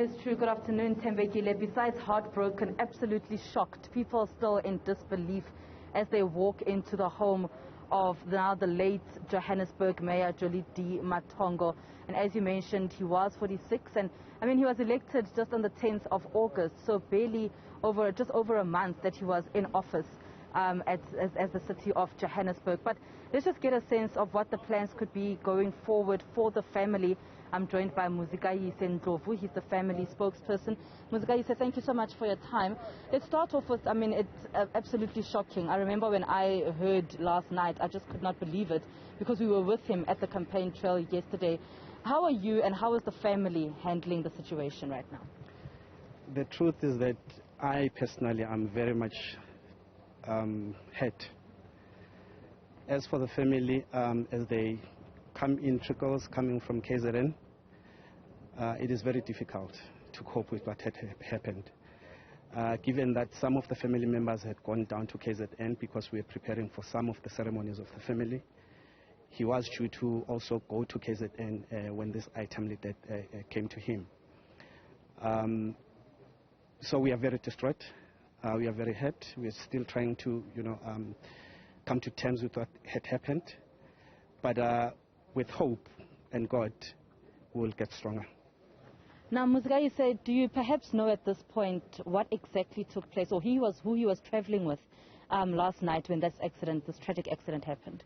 It's true. Good afternoon, Tembekile. Besides heartbroken, absolutely shocked, people still in disbelief as they walk into the home of now the late Johannesburg Mayor Jolidee Matongo. And as you mentioned, he was 46, and he was elected just on the 10th of August, so just over a month that he was in office as the city of Johannesburg. But let's just get a sense of what the plans could be going forward for the family. I'm joined by Muzikayise Ndlovu. He's the family spokesperson. Muzikayise, thank you so much for your time. Let's start off with, it's absolutely shocking. I remember when I heard last night, I just could not believe it because we were with him at the campaign trail yesterday. How are you and how is the family handling the situation right now? The truth is that I personally am very much hurt. As for the family, as they come in trickles coming from KZN, it is very difficult to cope with what had happened. Given that some of the family members had gone down to KZN because we were preparing for some of the ceremonies of the family, he was due to also go to KZN when this item death came to him. So we are very distraught. We are very hurt. We are still trying to, come to terms with what had happened. But with hope and God, we will get stronger. Now, Muzikayise, do you perhaps know at this point what exactly took place, or who he was traveling with last night when this tragic accident happened?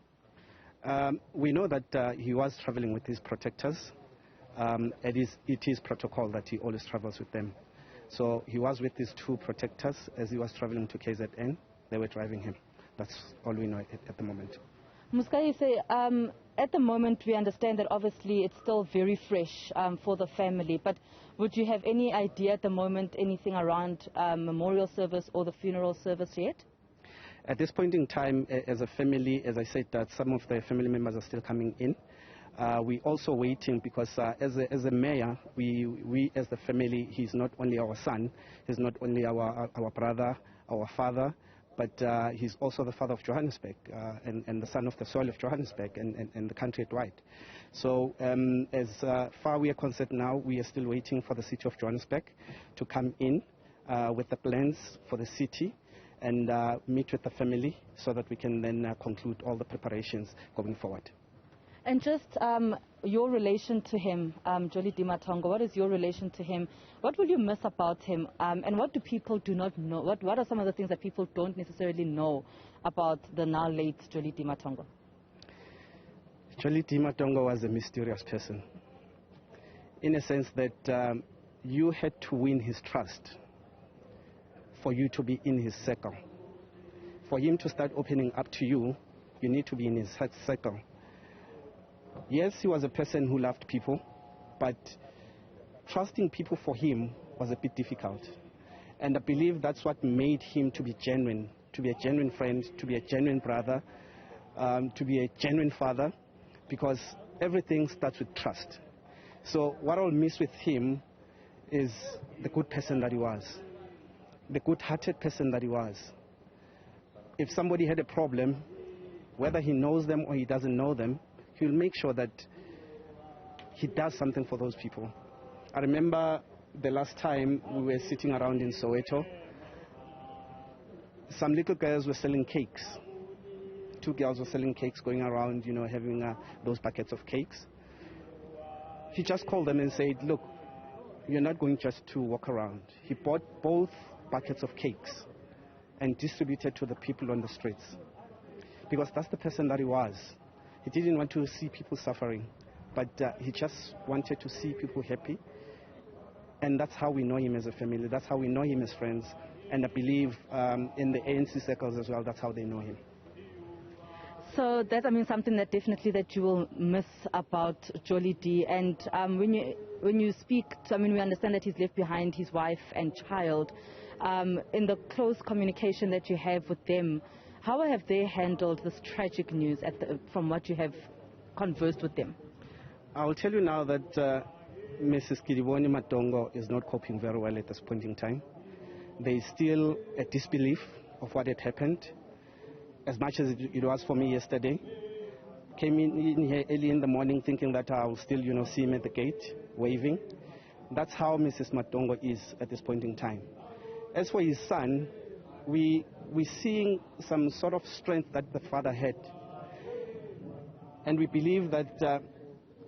We know that he was traveling with his protectors. It is protocol that he always travels with them. So he was with his two protectors as he was traveling to KZN. They were driving him. That's all we know at the moment. Muzikayise, at the moment we understand that obviously it's still very fresh for the family, but would you have any idea at the moment anything around memorial service or the funeral service yet? At this point in time, as a family, as I said, that some of the family members are still coming in. We're also waiting because as a mayor, we as the family, he's not only our son, he's not only our brother, our father, but he's also the father of Johannesburg and the son of the soil of Johannesburg and the country at wide. So as far we are concerned now, we are still waiting for the city of Johannesburg to come in with the plans for the city and meet with the family so that we can then conclude all the preparations going forward. And just your relation to him, Jolidee Matongo, what is your relation to him? What will you miss about him? And what do people do not know? What are some of the things that people don't necessarily know about the now late Jolidee Matongo? Jolidee Matongo was a mysterious person, in a sense that you had to win his trust for you to be in his circle. For him to start opening up to you, you need to be in his circle. Yes, he was a person who loved people, but trusting people for him was a bit difficult. And I believe that's what made him to be genuine, to be a genuine friend, to be a genuine brother, to be a genuine father, because everything starts with trust. So what I'll miss with him is the good person that he was, the good-hearted person that he was. If somebody had a problem, whether he knows them or he doesn't know them, he will make sure that he does something for those people. I remember the last time we were sitting around in Soweto, some little girls were selling cakes. Two girls were selling cakes, going around, having those buckets of cakes. He just called them and said, look, you're not going just to walk around. He bought both buckets of cakes and distributed to the people on the streets. Because that's the person that he was. He didn't want to see people suffering, but he just wanted to see people happy. And that's how we know him as a family. That's how we know him as friends. And I believe in the ANC circles as well, that's how they know him. So that's, something that definitely that you will miss about Jolidee. And when you speak to, we understand that he's left behind his wife and child. In the close communication that you have with them, how have they handled this tragic news from what you have conversed with them? I will tell you now that Mrs. Jolidee Matongo is not coping very well at this point in time. There is still a disbelief of what had happened, as much as it was for me yesterday. Came in here early in the morning thinking that I will still, see him at the gate, waving. That's how Mrs. Matongo is at this point in time. As for his son, we're seeing some sort of strength that the father had. And we believe that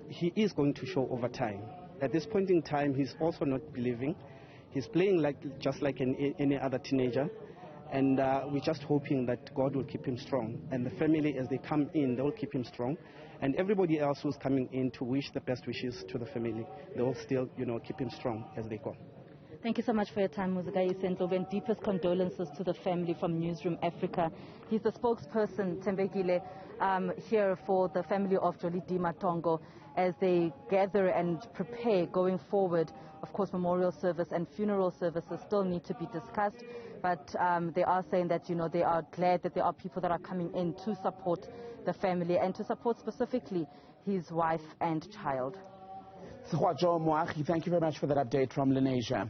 he is going to show over time. At this point in time, he's also not believing. He's playing just like any other teenager. And we're just hoping that God will keep him strong. And the family, as they come in, they'll keep him strong. And everybody else who's coming in to wish the best wishes to the family, they'll still, keep him strong as they go. Thank you so much for your time, Muzikayise Ndlovu, and deepest condolences to the family from Newzroom Afrika. He's the spokesperson, Tembekile, here for the family of Jolidee Matongo as they gather and prepare going forward. Of course, memorial service and funeral services still need to be discussed, but they are saying that, they are glad that there are people that are coming in to support the family and to support specifically his wife and child. Thank you very much for that update from Lenasia.